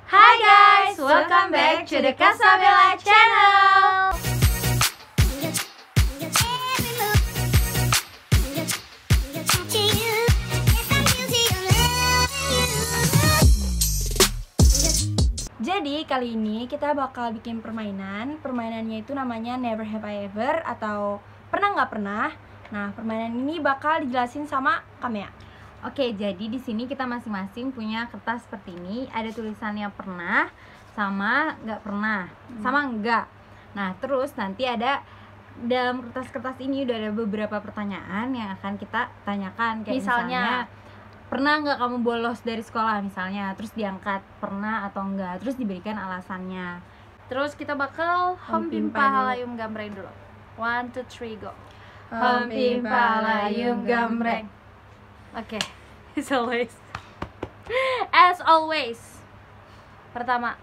Hi guys, welcome back to the Casabella channel. Jadi kali ini kita bakal bikin permainan. Permainannya itu namanya Never Have I Ever atau Pernah Nggak Pernah. Nah, permainan ini bakal dijelasin sama Kamea. Oke, jadi di sini kita masing-masing punya kertas seperti ini. Ada tulisannya pernah, sama nggak pernah, sama enggak. Nah, terus nanti ada dalam kertas-kertas ini udah ada beberapa pertanyaan yang akan kita tanyakan. Kayak misalnya pernah nggak kamu bolos dari sekolah misalnya, terus diangkat pernah atau enggak, terus diberikan alasannya. Terus kita bakal Hompimpa Halayum Gambreng dulu. 1, 2, 3, go. Hompimpa Halayum Gambreng. Oke, as always. Pertama,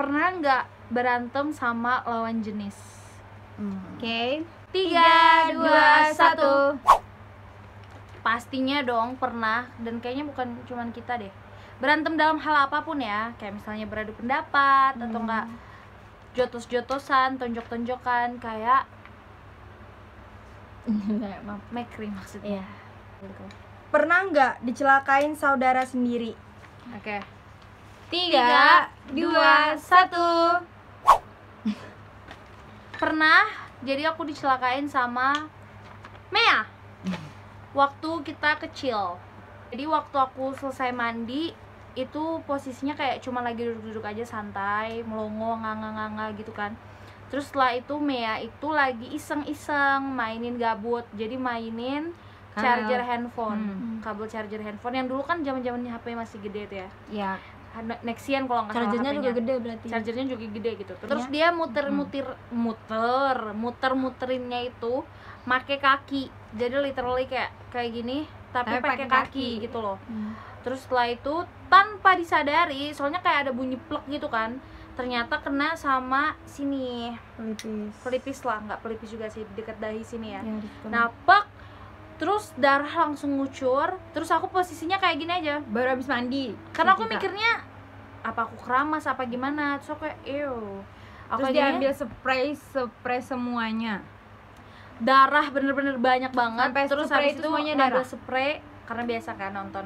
pernah nggak berantem sama lawan jenis? Oke. 3, 2, 1. Pastinya dong pernah, dan kayaknya bukan cuman kita deh. Berantem dalam hal apapun ya, kayak misalnya beradu pendapat atau enggak jotos-jotosan, tonjok-tonjokan, kayak Mekri maksudnya. Pernah nggak dicelakain saudara sendiri? Oke. 3, 2, 1. Pernah, jadi aku dicelakain sama Mea waktu kita kecil. Jadi waktu aku selesai mandi, itu posisinya kayak cuma lagi duduk-duduk aja santai, melongo, nganga-nganga gitu kan. Terus setelah itu Mea itu lagi iseng-iseng mainin gabut. Jadi mainin charger handphone, kabel charger handphone yang dulu kan zaman-zaman HP masih gede tuh ya. Ya, Nexian kalau nggak salah Chargernya HP-nya. juga gede berarti. Chargernya juga gede gitu. Terus dia muter-muterinnya itu make kaki. Jadi literally kayak gini tapi pakai kaki gitu loh. Terus setelah itu tanpa disadari, soalnya kayak ada bunyi plek gitu kan, ternyata kena sama sini pelipis lah, nggak pelipis juga sih, dekat dahi sini ya. Nah, pek, terus darah langsung ngucur. Terus aku posisinya kayak gini aja, baru habis mandi. karena aku mikirnya apa aku keramas apa gimana. Terus aku kayak aku Terus gini, diambil spray semuanya. darah bener-bener banyak banget. Sampai Terus spray habis itu itu semuanya ngambil darah? spray, karena biasa kan nonton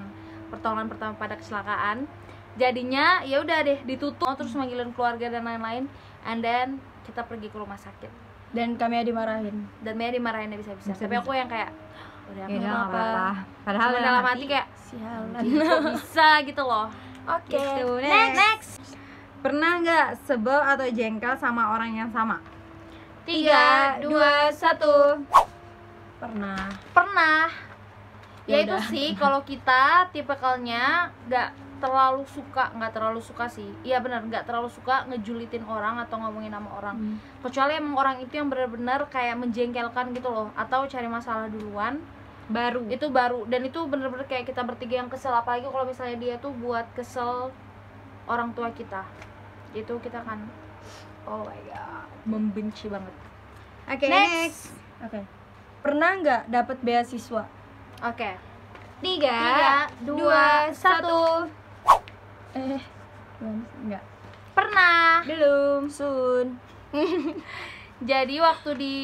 pertolongan pertama pada kecelakaan. Jadinya ya udah deh ditutup, terus manggilin keluarga dan lain-lain, and then kita pergi ke rumah sakit. Dan kami dimarahin. Dan Mea dimarahin bisa-bisa. Tapi aku yang kayak udah Ya nggak udah, nggak apa-apa. apa-apa. Padahal Cuma dalam hati kayak Sialan. kok bisa gitu loh. Oke. Gitu. Next. Pernah nggak sebel atau jengkel sama orang yang sama? 3, 2, 1. Pernah. Ya itu sih, kalau kita tipikalnya nggak terlalu suka sih. Iya benar, nggak terlalu suka ngejulitin orang atau ngomongin sama orang. Kecuali emang orang itu yang benar-benar kayak menjengkelkan gitu loh, atau cari masalah duluan. Itu baru, dan itu bener-bener kayak kita bertiga yang kesel. Apalagi kalau misalnya dia tuh buat kesel orang tua kita, itu kita kan oh my god, membenci banget. Oke, Next. Oke. Pernah nggak dapat beasiswa? Oke. 3, 2, 1. Enggak. Pernah. Belum. Soon. Jadi waktu di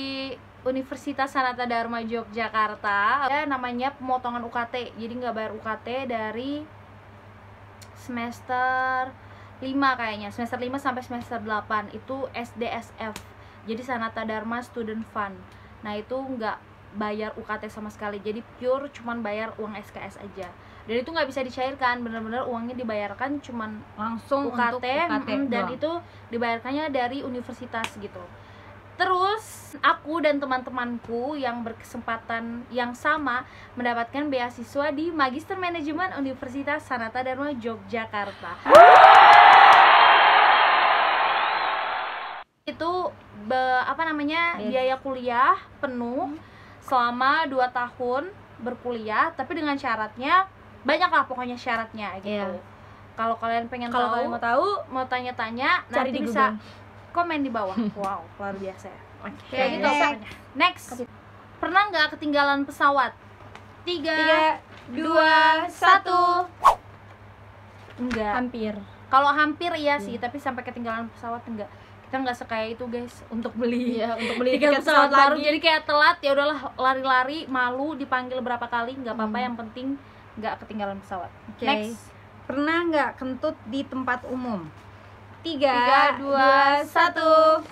Universitas Sanata Dharma Yogyakarta ada namanya pemotongan UKT. Jadi nggak bayar UKT dari semester 5 kayaknya. Semester 5 sampai semester 8 itu SDSF. Jadi Sanata Dharma Student Fund. Nah, itu nggak bayar UKT sama sekali. Jadi pure cuman bayar uang SKS aja. Dan itu nggak bisa dicairkan, bener-bener uangnya dibayarkan cuman Langsung UKT, untuk UKT dan doang. itu dibayarkannya dari universitas gitu. Terus aku dan teman-temanku yang berkesempatan yang sama mendapatkan beasiswa di Magister Manajemen Universitas Sanata Dharma Yogyakarta. Itu biaya kuliah penuh selama 2 tahun berkuliah, tapi dengan syaratnya banyak lah pokoknya syaratnya gitu. Kalau kalian pengen Kalau kalian mau tahu, mau tanya-tanya, cari nanti di bisa Google. komen di bawah. Wow, luar biasa ya. Oke. Kayak gitu pokoknya. Next. Pernah nggak ketinggalan pesawat? 3, 2, 1. enggak. Hampir. Kalau hampir iya sih, tapi sampai ketinggalan pesawat enggak. Kita nggak sekaya itu guys untuk beli Iya, untuk beli tiket tiket pesawat pesawat baru. lagi. Jadi kayak telat ya udahlah, lari-lari, malu dipanggil berapa kali nggak apa-apa, yang penting nggak ketinggalan pesawat. Oke. Next. Pernah nggak kentut di tempat umum? 3, 2, 1.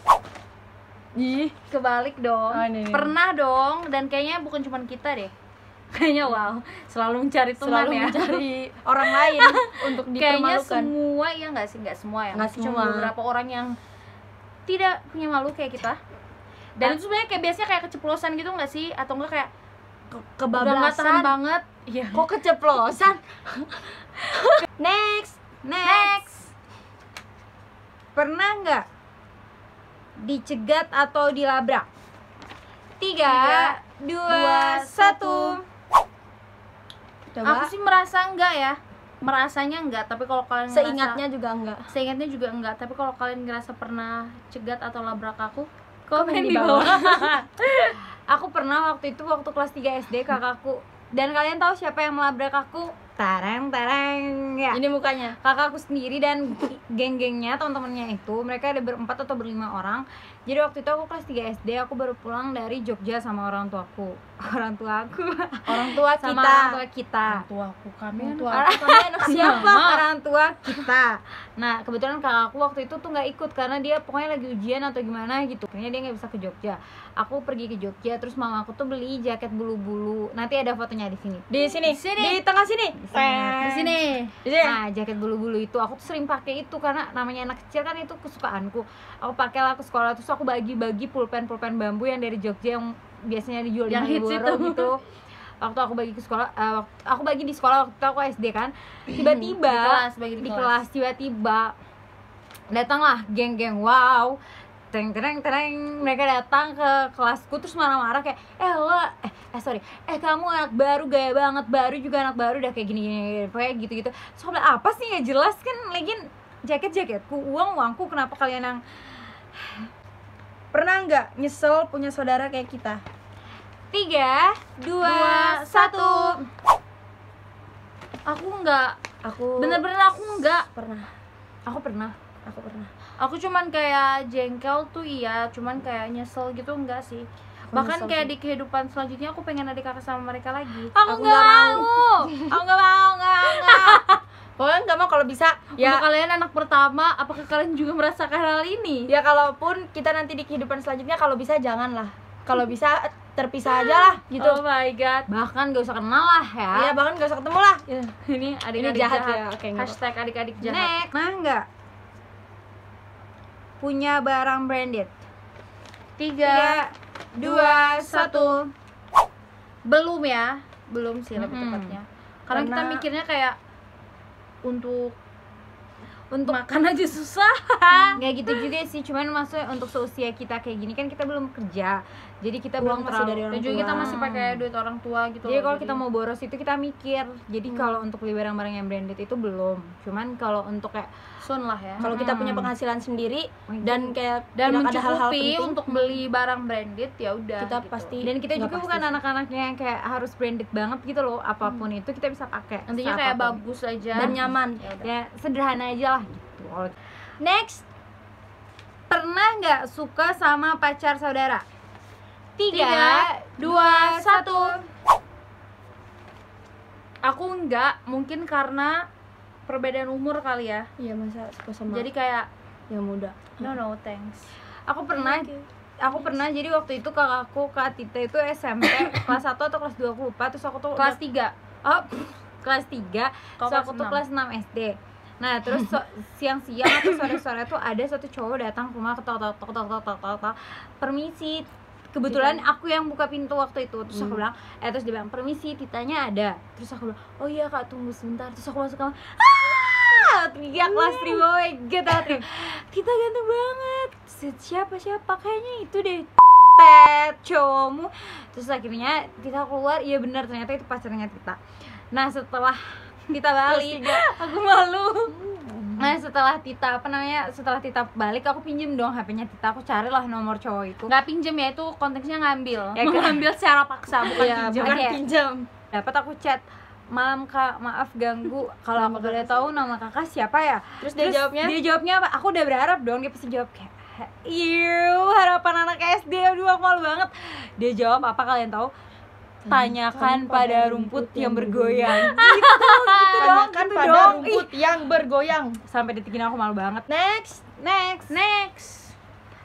Ih, Kebalik dong. Oh, ini. Pernah dong, dan kayaknya bukan cuma kita deh. Kayaknya wow, selalu mencari teman selalu ya. mencari orang lain untuk Kayaknya dipermalukan. semua ya nggak sih, nggak semua ya. Nggak Cuma semua. beberapa orang yang tidak punya malu kayak kita. Dan itu sebenarnya kayak biasanya kayak keceplosan gitu nggak sih? Atau enggak kayak udah nggak tahan Kebablasan. banget. Iya. Kok keceplosan? Next. Next. Pernah nggak dicegat atau dilabrak? 3, 2, 1. Coba. Aku sih merasa enggak ya. Merasanya enggak, tapi kalau kalian ngerasa- Seingatnya juga enggak. seingatnya juga enggak, tapi kalau kalian ngerasa pernah cegat atau labrak aku, Komen komen di di bawah. Aku pernah waktu itu waktu kelas 3 SD, kakakku. Dan kalian tahu siapa yang melabrak aku? Tareng tareng ya. Ini mukanya. Kakakku sendiri dan geng-gengnya, teman-temannya itu, mereka ada berempat atau berlima orang. Jadi waktu itu aku kelas 3 SD, aku baru pulang dari Jogja sama orang tuaku. Orang tuaku Orang tua sama kita. orang tua kita. Tuaku kami Orang anak- tua aku, kami anak siapa? Orang tua kita. Nah kebetulan kakakku waktu itu tuh nggak ikut karena dia pokoknya lagi ujian atau gimana gitu. Kayaknya dia nggak bisa ke Jogja. Aku pergi ke Jogja, terus mama aku tuh beli jaket bulu-bulu. Nanti ada fotonya di sini. Di sini. Sini. Di tengah sini. di sini. Di sini. Nah, jaket bulu-bulu itu aku tuh sering pakai itu karena namanya anak kecil kan, itu kesukaanku. Aku pakai lah ke sekolah, terus aku bagi-bagi pulpen bambu yang dari Jogja yang biasanya dijual Yang hits 5.000 euro itu. gitu. Waktu aku bagi ke sekolah, aku bagi di sekolah waktu itu aku SD kan. Tiba-tiba Bagi di kelas tiba-tiba datanglah geng-geng, wow, tereng mereka datang ke kelasku terus marah-marah kayak kamu anak baru, gaya banget, baru juga anak baru, udah kayak gini kayak gitu soalnya apa sih, nggak jelas kan, lagian jaketku, uangku, kenapa kalian yang Pernah nggak nyesel punya saudara kayak kita? 3, 2, 1. Aku enggak. Aku Bener-bener aku enggak. pernah. Aku pernah. Aku cuman kayak jengkel tuh iya, cuman kayak nyesel gitu enggak sih. Aku Bahkan nyesel kayak sih. di kehidupan selanjutnya aku pengen adik kakak sama mereka lagi. Aku nggak mau. Aku nggak mau. Pokoknya nggak mau kalau bisa. Ya. Ya, Untuk kalian anak pertama, apakah kalian juga merasakan hal ini? ya kalaupun kita nanti di kehidupan selanjutnya, kalau bisa janganlah. Kalau bisa terpisah aja lah gitu. Oh my god. Bahkan gak usah kenal lah ya. Iya, bahkan gak usah ketemu lah. Ini adik-adik jahat jahat, ya, oke, nggak Hashtag adik-adik jahat. Next, pernah nggak punya barang branded? 3, 2, 1. belum ya, belum sih lebih Mm-mm. tepatnya. Karena kita Karena- mikirnya kayak untuk Untuk makan aja susah. nggak gitu juga sih, cuman maksudnya untuk seusia kita kayak gini kan kita belum kerja, jadi kita Uang belum masih dari terlalu. orang Dan juga tua. kita masih pakai duit orang tua gitu. Jadi loh, kalau kita mau boros itu kita mikir. Jadi kalau untuk beli barang-barang yang branded itu belum. Cuman kalau untuk kayak soon lah ya. Kalau kita punya penghasilan sendiri dan kayak Dan tidak ada hal-hal mencukupi penting, untuk beli barang branded ya udah. kita gitu. pasti. dan kita Nggak juga pasti bukan sih. anak-anaknya yang kayak harus branded banget gitu loh. Apapun itu kita bisa pakai. Nantinya kayak seapapun. bagus aja dan nyaman. Ya udah. Ya sederhana aja lah gitu. Next. Pernah nggak suka sama pacar saudara? 3, 2, 1. Aku enggak, mungkin karena perbedaan umur kali ya. Iya, masa suka sama Jadi kayak yang muda. no thanks. Aku pernah jadi waktu itu kakakku Kak Tita itu SMP kelas 1 atau kelas 2 aku lupa, terus aku tuh Kelas 3. oh, kelas 3. Kau So aku kelas tuh 6. kelas 6 SD. Nah, terus siang-siang atau sore-sore tuh ada satu cowok datang ke rumah, ketok. Permisi. Kebetulan aku yang buka pintu waktu itu. Terus aku bilang, terus dia bilang, "Permisi, Titanya ada." Terus aku bilang, "Oh iya Kak, tunggu sebentar." Terus aku masuk kamar. Teriak kelas 3, oh my god, aku teriak, "Tita ganteng banget." Siapa kayaknya itu deh, cowokmu. Terus akhirnya Tita keluar, iya benar ternyata itu pacarnya Tita. Nah, setelah Tita balik, aku malu. Nah, setelah Tita balik, aku pinjem dong HP-nya Tita, aku carilah nomor cowok itu. Nggak pinjem ya, itu konteksnya ngambil. Ya, kan? Mengambil secara paksa, bukan Iya, pinjem. bukan Oke. pinjam. Dapat aku chat, malam kak, maaf ganggu, kalau aku boleh tahu nama kakak siapa ya? Terus dia jawabnya apa? Aku udah berharap dong dia pasti jawab kayak harapan anak SD. Aduh aku malu banget. Dia jawab apa kalian tahu? Tanyakan pada rumput yang bergoyang. Gitu dong, tanyakan gitu pada dong. rumput yang bergoyang. Sampai detik ini aku malu banget. Next.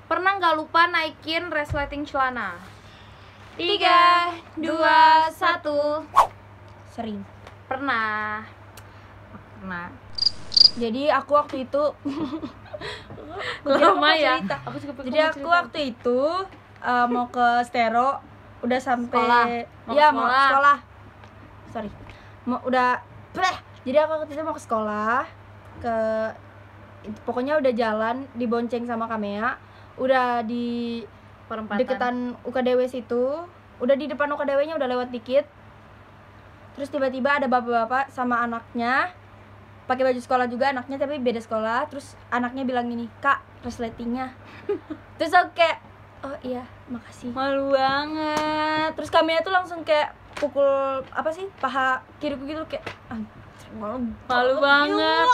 Pernah nggak lupa naikin resleting celana? 3, 2, 1. Sering. Pernah. Jadi aku waktu itu Lama ya. Jadi aku waktu itu mau ke Stero, udah sampai Mau mau sekolah. Sorry. Jadi aku waktu itu mau ke sekolah, pokoknya udah jalan dibonceng sama Kamea, udah di Perempatan. deketan UKDW situ, udah di depan UKDW-nya udah lewat dikit. Terus tiba-tiba ada bapak-bapak sama anaknya, pakai baju sekolah juga anaknya tapi beda sekolah. Terus anaknya bilang gini, "Kak, resletingnya." Terus aku kayak, "Oh iya, makasih." Malu banget. Terus kami tuh langsung kayak pukul paha kiriku gitu kayak Malu banget.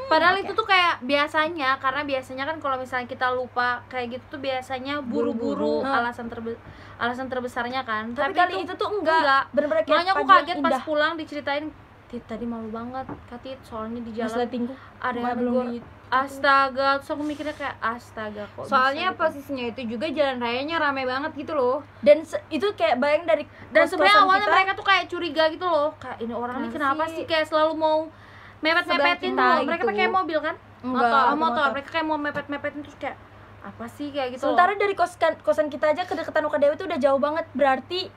Padahal itu tuh kayak biasanya, karena biasanya kan kalau misalnya kita lupa kayak gitu tuh biasanya buru-buru alasan terbesarnya kan. Tapi kali itu tuh enggak. Bener-bener kayak makanya aku pagi yang kaget pas indah. pulang diceritain, "Tit, tadi malu banget Katit, soalnya di jalan Resletingku ada yang belum negor." gitu. Astaga, terus aku mikirnya kayak astaga kok Soalnya bisa gitu. posisinya itu juga jalan rayanya rame banget gitu loh. Dan itu kayak bayang dari Dan sebenarnya kos-kosan awalnya kita, mereka tuh kayak curiga gitu loh, kayak ini orang nih kenapa Kenapa sih sih? kayak selalu mau mepet-mepetin Sebelah tuh. kita Mereka gitu. pakai mobil kan? Enggak, motor. Mereka kayak mau mepet-mepetin terus kayak apa sih kayak gitu. sementara dari kosan kita aja ke deketan UKDW itu udah jauh banget. Berarti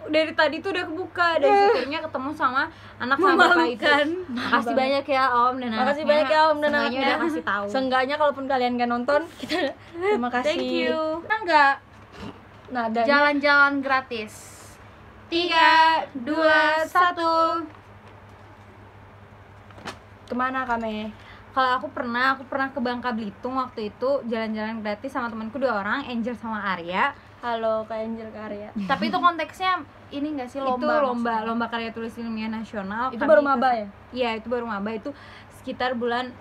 Dari tadi tuh udah kebuka, dari supirnya ketemu sama anak sama bapak itu. Makasih banyak ya Om dan makasih anaknya. banyak ya Om dan Seenggaknya anaknya. udah kasih tahu. Seenggaknya kalaupun kalian gak nonton, kita terima kasih. Thank you. Nah, enggak Nah, dan jalan-jalan gratis. 3, 2, 1. kemana kami? Kalau aku pernah ke Bangka Belitung waktu itu jalan-jalan gratis sama temanku 2 orang, Angel sama Arya. Halo Kak Angel Karya. Tapi itu konteksnya ini enggak sih Itu lomba? lomba karya tulis ilmiah nasional. Itu Kami baru ke- maba ya? Iya, itu baru maba, itu sekitar bulan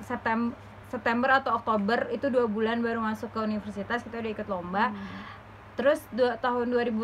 September atau Oktober, itu 2 bulan baru masuk ke universitas, kita udah ikut lomba. Terus tahun 2018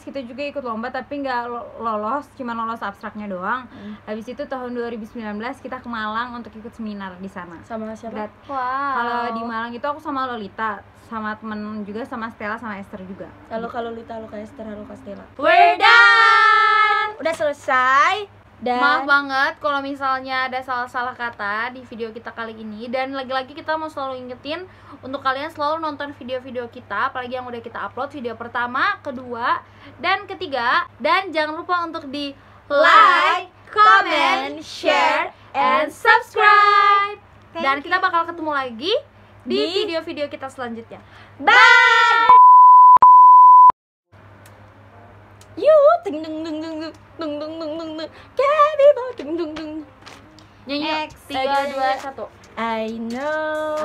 kita juga ikut lomba tapi nggak lolos, cuma lolos abstraknya doang. Habis itu tahun 2019 kita ke Malang untuk ikut seminar di sana. Sama siapa? Wow. Kalau di Malang itu aku sama Lolita, sama temen juga, sama Stella, sama Esther juga. Halo Kak Lolita, halo Kak Esther, halo Kak Stella. We're done. Udah selesai. Dan Maaf banget kalau misalnya ada salah-salah kata di video kita kali ini. Dan lagi-lagi kita mau selalu ingetin untuk kalian selalu nonton video-video kita, apalagi yang udah kita upload, video pertama, kedua, dan ketiga. Dan jangan lupa untuk di like, comment, share, and subscribe. Dan kita bakal ketemu lagi di video-video kita selanjutnya. bye. Ting dung dung dung dung dung dung dung dung dung. Kabibo dung dung dung. Nyanyi yuk. Next. 3, 2, 1. I know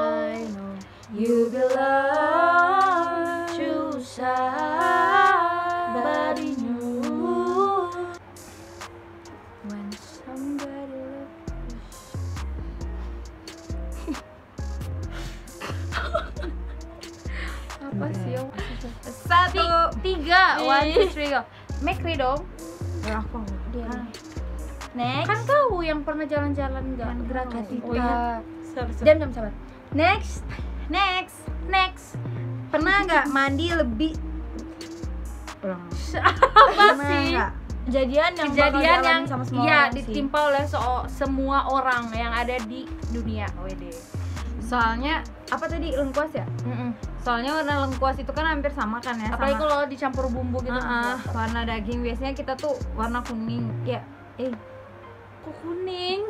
know you belong to somebody new. when somebody loves apa sih yang 1, 3, 1, 2, 3 go. Make dong. aku. Next. Kan kau yang pernah jalan-jalan nggak gratis. Oh iya. Sorry. Jam sabar. Next. Next. Pernah nggak mandi lebih? Apa Pernah sih? nggak? Kejadian yang bakal Kejadian dialami yang sama semua ya orang sih. ditimpa oleh semua orang yang ada di dunia. WD. Soalnya apa tadi, lengkuas ya? Soalnya warna lengkuas itu kan hampir sama kan ya, Apalagi sama kalau dicampur bumbu gitu. warna daging. Biasanya kita tuh warna kuning ya. Kok kuning?